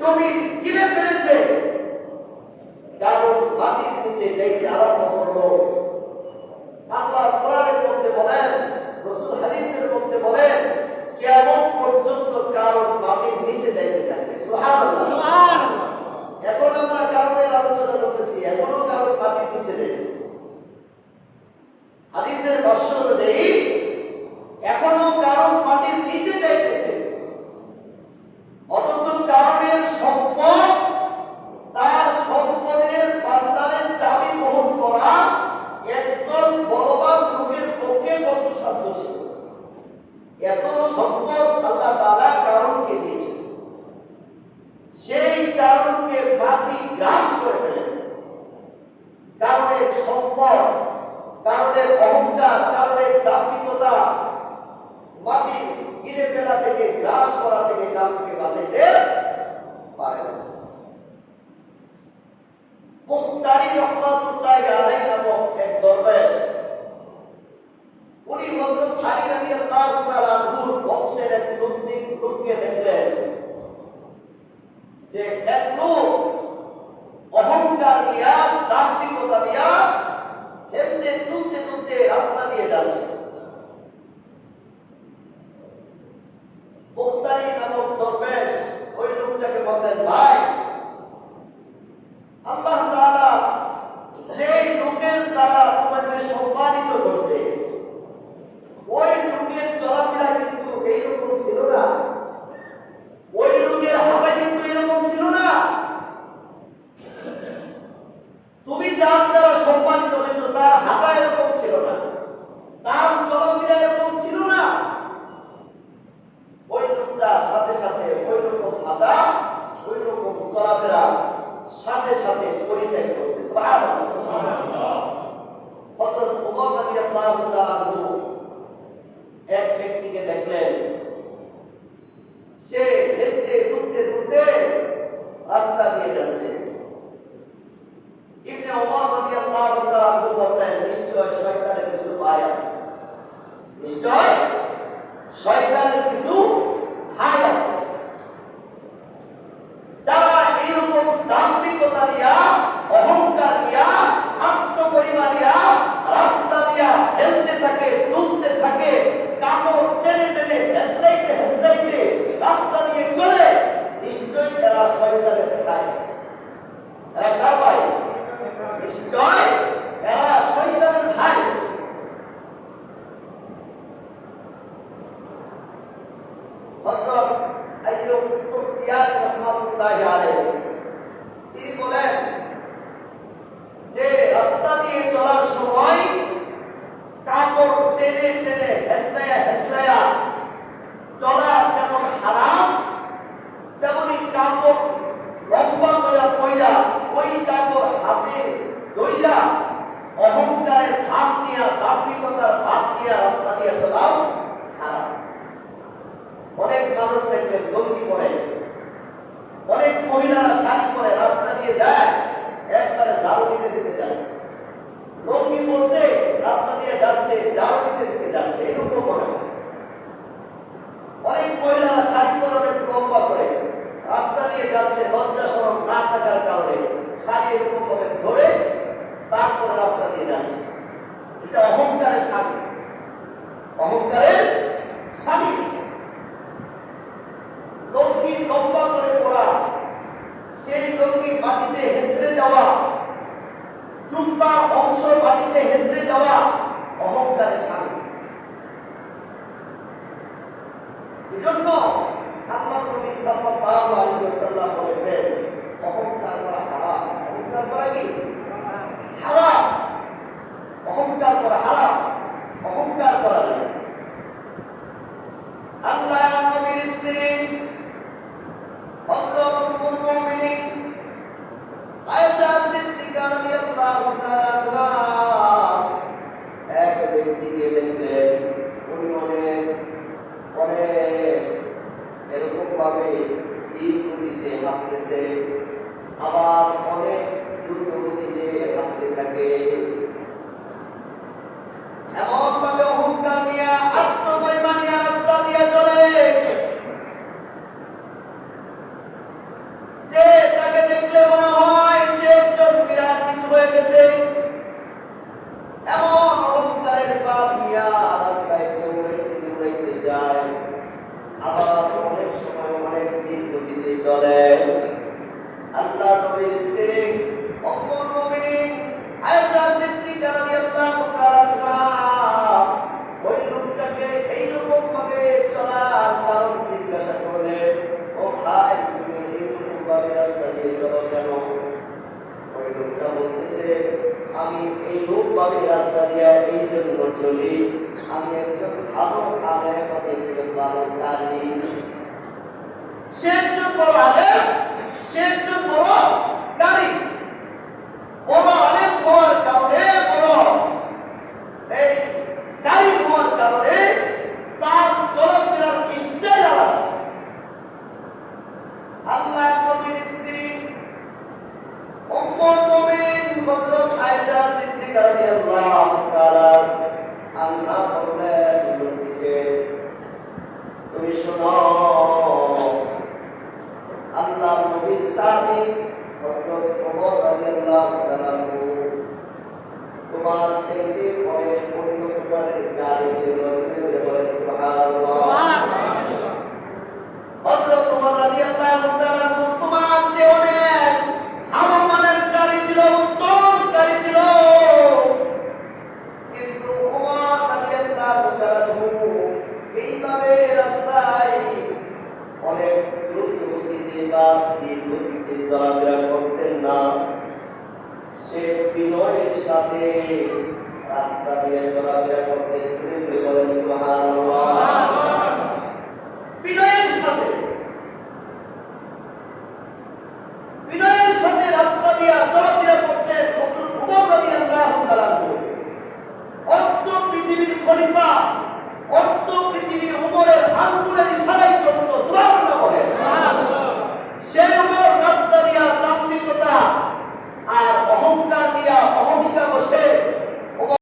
জমি কিনে ফেলেছে, কারণ মাটির নিচে যাইতে আরম্ভ করলো। আল্লাহ কোরআনের মধ্যে বলেন, রাসূল হাদিসের মধ্যে বলেন, কিয়ামত পর্যন্ত কারণ মাটির নিচে যাইতে থাকবে। সুবহানাল্লাহ, সুবহানাল্লাহ। এখন আমরা কারণের আলোচনা করতেছি, এখনো কারণ মাটির নিচে যাইতেছে। হাদিসের ভাষ্য অনুযায়ী এখনো কারণ মাটির নিচে যাইতেছে, অথচ কারণের সম্পদ, তার সম্পদের ভান্ডারের চাবি বহন করা একদম বলবান লোকের পক্ষে কষ্টসাধ্য ছিল। এত সম্পদ আল্লাহ তাআলা কারণকে দিয়েছেন, সেই কারণকে মাটি গ্রাস করে ফেলেছে। কারণের সম্পদ, কারণের অহংকার, কারণের দাম্ভিকতা মাটি গিরে ফেলা থেকে, গ্রাস করা থেকে কারণকে বাঁচাইতে পারে না। মুখতারি রহমাতুল্লাহি আলাইহি নামক এক দরবেশ, উনি হযরত আলী রাদিয়াল্লাহু তাআলা আনহুর বংশের এক লোককে দেখলেন যে এক লোক অহংকার দিয়া, দাম্ভিকতা দিয়া হেলতে তুলতে তুলতে রাস্তা দিয়ে যাচ্ছে। মুখতারি নামক দরবেশ ওই লোকটাকে বললেন, ভাই, আল্লাহ তাআলা সেই লোকের দ্বারা তোমাকে সম্মানিত করছে, ওই লোকের চলাফেরা কিন্তু এইরকম ছিল না, ওই লোকের হাঁটা কিন্তু এরকম ছিল না। তুমি যার দ্বারা সম্মানিত হয়েছ তার হাঁটা এরকম ছিল না, তার চলাফেরা এরকম ছিল না। ওই লোকটা সাথে সাথে ওই রকম হাঁটা, ওই রকম চলাফেরা সাথে সাথে পরিত্যাগ করছে। সুবহানাল্লাহ। হযরত ওমর রাদিয়াল্লাহু তাআলা আনহু এক ব্যক্তিকে দেখলেন, সে হেঁটে ঘুরতে ঘুরতে রাস্তা দিয়ে যাচ্ছে। ইবনে ওমর রাদিয়াল্লাহু তাআলা আনহু বললেন, নিশ্চয় শয়তানের কিছু ভাই আছে, নিশ্চয় শয়তানের কিছু ভাই আছে, যারা এইরকম দাম্ভিকতা দিয়া, অহংকার দিয়া, আত্মপরিমা দিয়া রাস্তা দিয়া হেলতে থাকে, তুলতে থাকে, কাপড় টেনে টেনে হেসলাইতে হেসলাইতে রাস্তা দিয়ে চলে। নিশ্চয় এরা শয়তানের ভাই। এরা কার ভাই? নিশ্চয় এরা শয়তানের ভাই। হযরত আইয়ুব সুফিয়ান রাহমাতুল্লাহি আলাইহি তিনি বলেন যে রাস্তা দিয়ে চলার সময় কাপড় টেনে টেনে হেসরায়া হেসরায়া চলা যেমন হারাম, তেমনি কাপড় লম্বা করে পয়লা ওই কাপড় হাতে ধইরা অহংকারের ভাব নিয়ে, দাম্ভিকতার ভাব নিয়ে রাস্তা দিয়ে চলাও হারাম। অনেক মানুষ দেখবেন লুঙ্গি পরে, অনেক মহিলারা শাড়ি পরে রাস্তা দিয়ে যায়, একবারে ঝাড়ু দিতে দিতে যাচ্ছে, লুঙ্গি পরছে রাস্তা দিয়ে যাচ্ছে, ঝাড়ু দিতে দিতে যাচ্ছে, এরকম মনে হয়। অনেক মহিলারা শাড়ি পরে অনেক লম্বা করে রাস্তা দিয়ে যাচ্ছে, লজ্জা শরম না থাকার কারণে শাড়ি এরকম ভাবে ধরে তারপরে রাস্তা দিয়ে যাচ্ছে। এটা অহংকারের শাড়ি, অহংকারের শাড়ি। লুঙ্গি লম্বা করে পরা, সেই লুঙ্গি মাটিতে হেসড়ে যাওয়া, জুব্বা অংশ মাটিতে হেসড়ে যাওয়া অহংকারের শাড়ি। এজন্য আল্লাহ নবী সাল্লাল্লাহু আলাইহি ওয়াসাল্লাম বলেছেন, অহংকার করা হারাম। অহংকার করা কি হারাম? অহংকার করা হারাম, অহংকার করা যায়। দিয়ে চলো কেন? ওই লোকটা বলতেছে, আমি এই রূপভাবে রাস্তা দিয়ে এই জন্য চলি, আমি একজন ভালো আলেম, আমি একজন ভালো কাজী। সে একজন বড় আলেম, সে একজন বড় কাজী। বড় আলেম হওয়ার কারণে, বড় এই কাজী হওয়ার কারণে তার চলাফেরার স্টাইল আলাদা। আল্লাহ নবীর স্ত্রী উম্মুল মুমিনিন হযরত আয়েশা সিদ্দিকা রাদিয়াল্লাহু তাআলা আনহা বললেন, নবীকে তুমি শোনো, আল্লাহ নবীর সাহাবী হযরত ওমর রাদিয়াল্লাহু তাআলা তোমার চাইতে অনেক উন্নত মানের গাড়ি ছিল, তুমি বলেন সুবহানাল্লাহ। হযরত ওমর রাদিয়াল্লাহু তাআলা তোমার যে অনেক ভালো মানের গাড়ি ছিল, উত্তম গাড়ি ছিল, কিন্তু ওমর রাদিয়াল্লাহু তাআলা এইভাবে রাস্তায় অনেক দ্রুত গতিতে বা ধীর গতিতে চলাফেরা করতেন না। সে বিনয়ের সাথে রাস্তা দিয়ে চলাফেরা করতেন। বলেন সুবহানাল্লাহ।